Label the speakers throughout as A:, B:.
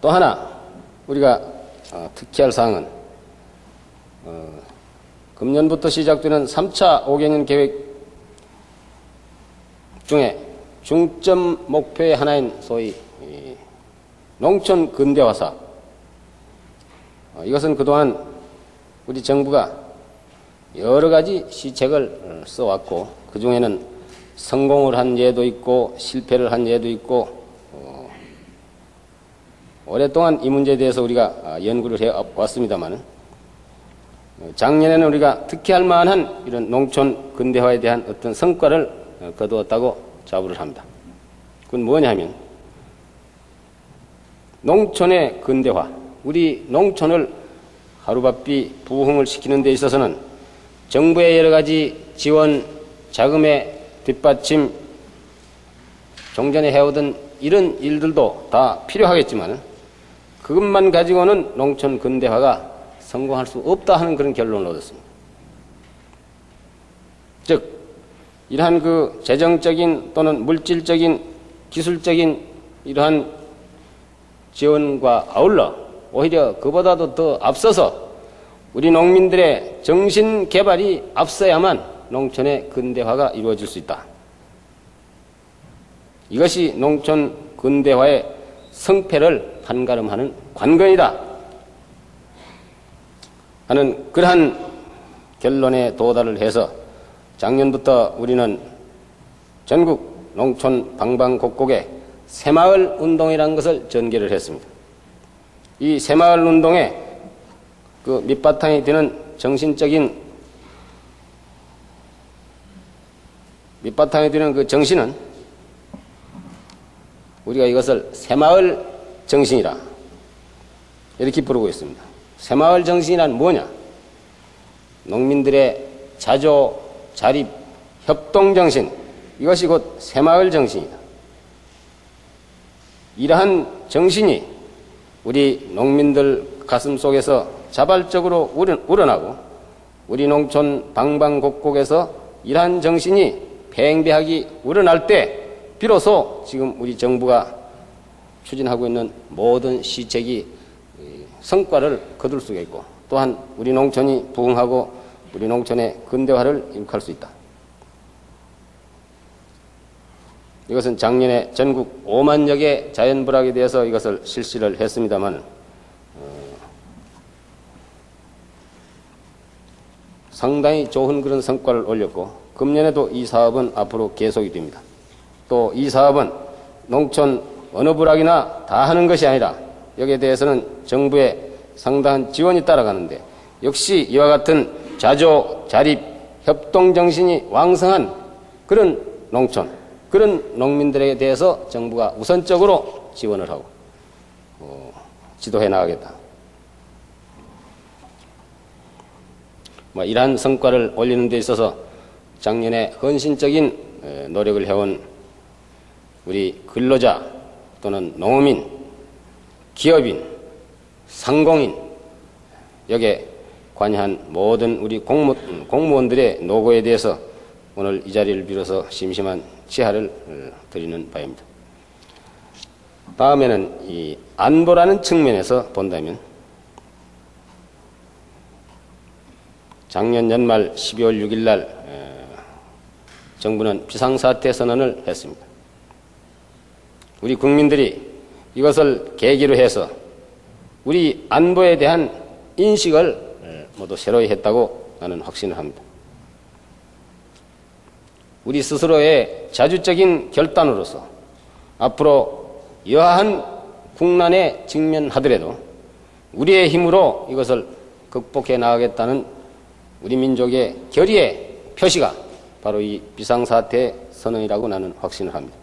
A: 또 하나 우리가 특히할 사항은 금년부터 시작되는 3차 5개년 계획 중에 중점 목표의 하나인 소위 농촌 근대화 사업, 이것은 그동안 우리 정부가 여러 가지 시책을 써왔고 그 중에는 성공을 한 예도 있고 실패를 한 예도 있고 오랫동안 이 문제에 대해서 우리가 연구를 해왔습니다만 작년에는 우리가 특히 할 만한 이런 농촌 근대화에 대한 어떤 성과를 거두었다고 자부를 합니다. 그건 뭐냐면 농촌의 근대화, 우리 농촌을 하루바삐 부흥을 시키는 데 있어서는 정부의 여러 가지 지원, 자금의 뒷받침, 종전에 해오던 이런 일들도 다 필요하겠지만 그것만 가지고는 농촌 근대화가 성공할 수 없다 하는 그런 결론을 얻었습니다. 즉 이러한 그 재정적인 또는 물질적인 기술적인 이러한 지원과 아울러 오히려 그보다도 더 앞서서 우리 농민들의 정신 개발이 앞서야만 농촌의 근대화가 이루어질 수 있다. 이것이 농촌 근대화의 성패를 판가름하는 관건이다 하는 그러한 결론에 도달을 해서 작년부터 우리는 전국 농촌 방방곡곡에 새마을 운동이라는 것을 전개를 했습니다. 이 새마을 운동에 그 밑바탕이 되는 밑바탕이 되는 그 정신은 우리가 이것을 새마을 정신이라 이렇게 부르고 있습니다. 새마을 정신이란 뭐냐? 농민들의 자조, 자립, 협동 정신, 이것이 곧 새마을 정신이다. 이러한 정신이 우리 농민들 가슴 속에서 자발적으로 우러나고 우리 농촌 방방곡곡에서 이러한 정신이 팽배하게 우러날 때 비로소 지금 우리 정부가 추진하고 있는 모든 시책이 성과를 거둘 수가 있고 또한 우리 농촌이 부흥하고 우리 농촌의 근대화를 이룩할 수 있다. 이것은 작년에 전국 5만여 개 자연불악에 대해서 이것을 실시를 했습니다만 상당히 좋은 그런 성과를 올렸고 금년에도 이 사업은 앞으로 계속이 됩니다. 또 이 사업은 농촌 어느 불악이나 다 하는 것이 아니라 여기에 대해서는 정부의 상당한 지원이 따라가는데 역시 이와 같은 자조, 자립, 협동정신이 왕성한 그런 농촌, 그런 농민들에 대해서 정부가 우선적으로 지원을 하고 지도해 나가겠다. 이러한 성과를 올리는 데 있어서 작년에 헌신적인 노력을 해온 우리 근로자 또는 농민, 기업인, 상공인, 여기에 관여한 모든 우리 공무원들의 노고에 대해서 오늘 이 자리를 빌어서 심심한 치하를 드리는 바입니다. 다음에는 이 안보라는 측면에서 본다면 작년 연말 12월 6일 날 정부는 비상사태 선언을 했습니다. 우리 국민들이 이것을 계기로 해서 우리 안보에 대한 인식을 모두 새로이 했다고 나는 확신을 합니다. 우리 스스로의 자주적인 결단으로서 앞으로 여하한 국난에 직면하더라도 우리의 힘으로 이것을 극복해 나가겠다는 우리 민족의 결의의 표시가 바로 이 비상사태 선언이라고 나는 확신을 합니다.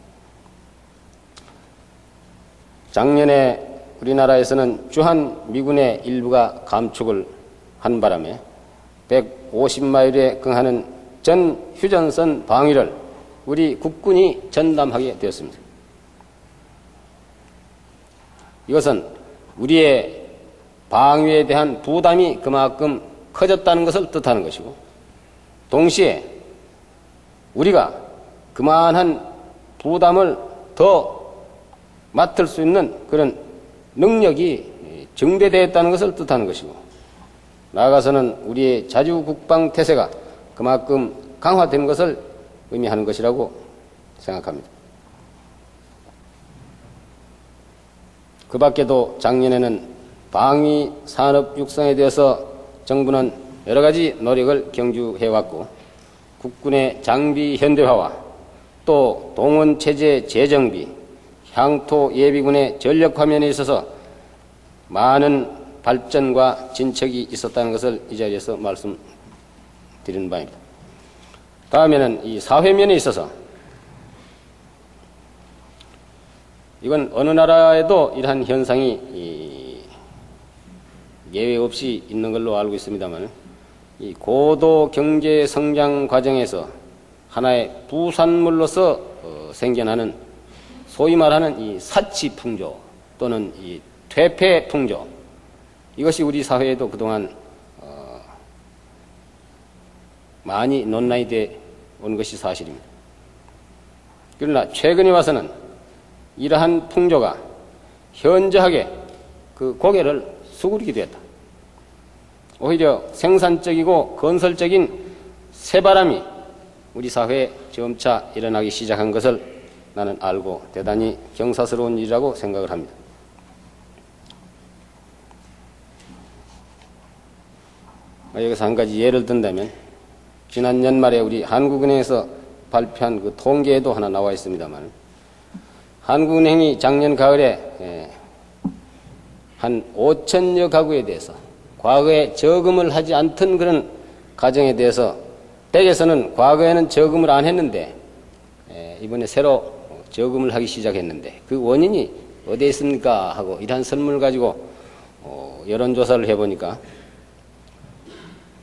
A: 작년에 우리나라에서는 주한 미군의 일부가 감축을 한 바람에 150마일에 근하는 전 휴전선 방위를 우리 국군이 전담하게 되었습니다. 이것은 우리의 방위에 대한 부담이 그만큼 커졌다는 것을 뜻하는 것이고 동시에 우리가 그만한 부담을 더 맡을 수 있는 그런 능력이 증대되었다는 것을 뜻하는 것이고, 나아가서는 우리의 자주국방 태세가 그만큼 강화된 것을 의미하는 것이라고 생각합니다. 그 밖에도 작년에는 방위 산업 육성에 대해서 정부는 여러 가지 노력을 경주해왔고, 국군의 장비 현대화와 또 동원체제 재정비, 향토 예비군의 전력 화면에 있어서 많은 발전과 진척이 있었다는 것을 이 자리에서 말씀드리는 바입니다. 다음에는 이 사회면에 있어서, 이건 어느 나라에도 이러한 현상이 예외 없이 있는 걸로 알고 있습니다만, 이 고도 경제 성장 과정에서 하나의 부산물로서 생겨나는 소위 말하는 이 사치 풍조 또는 이 퇴폐 풍조, 이것이 우리 사회에도 그동안 많이 논란이 돼 온 것이 사실입니다. 그러나 최근에 와서는 이러한 풍조가 현저하게 그 고개를 수그리게 되었다. 오히려 생산적이고 건설적인 새바람이 우리 사회에 점차 일어나기 시작한 것을 나는 알고 대단히 경사스러운 일이라고 생각을 합니다. 여기서 한 가지 예를 든다면, 지난 연말에 우리 한국은행에서 발표한 그 통계에도 하나 나와 있습니다만, 한국은행이 작년 가을에 한 5천여 가구에 대해서 과거에 저금을 하지 않던 그런 가정에 대해서, 댁에서는 과거에는 저금을 안 했는데 이번에 새로 저금을 하기 시작했는데 그 원인이 어디에 있습니까 하고 이러한 설문을 가지고 여론조사를 해보니까,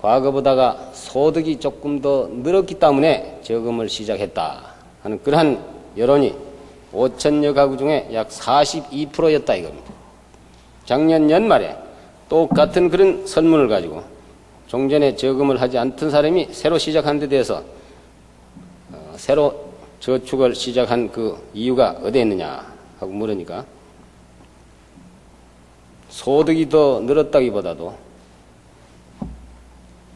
A: 과거보다가 소득이 조금 더 늘었기 때문에 저금을 시작했다 하는 그러한 여론이 5천여 가구 중에 약 42%였다 이겁니다. 작년 연말에 똑같은 그런 설문을 가지고 종전에 저금을 하지 않던 사람이 새로 시작한 데 대해서 새로 저축을 시작한 그 이유가 어디에 있느냐 하고 물으니까, 소득이 더 늘었다기보다도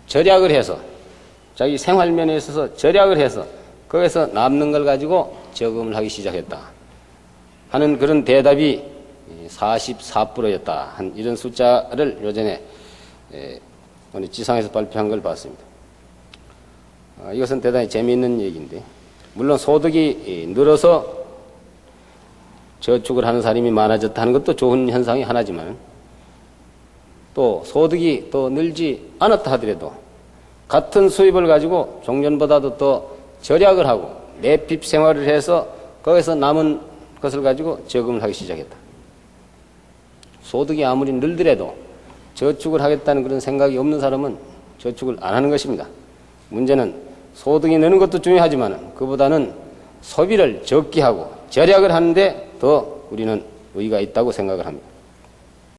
A: 절약을 해서, 자기 생활면에 있어서 절약을 해서 거기서 남는 걸 가지고 저금을 하기 시작했다 하는 그런 대답이 44%였다 한 이런 숫자를 요전에 오늘 지상에서 발표한 걸 봤습니다. 이것은 대단히 재미있는 얘기인데, 물론 소득이 늘어서 저축을 하는 사람이 많아졌다 하는 것도 좋은 현상이 하나지만, 또 소득이 더 늘지 않았다 하더라도 같은 수입을 가지고 종전보다도 더 절약을 하고 내핍 생활을 해서 거기서 남은 것을 가지고 저금을 하기 시작했다. 소득이 아무리 늘더라도 저축을 하겠다는 그런 생각이 없는 사람은 저축을 안 하는 것입니다. 문제는 소득이 느는 것도 중요하지만 그보다는 소비를 적게 하고 절약을 하는데 더 우리는 의의가 있다고 생각을 합니다.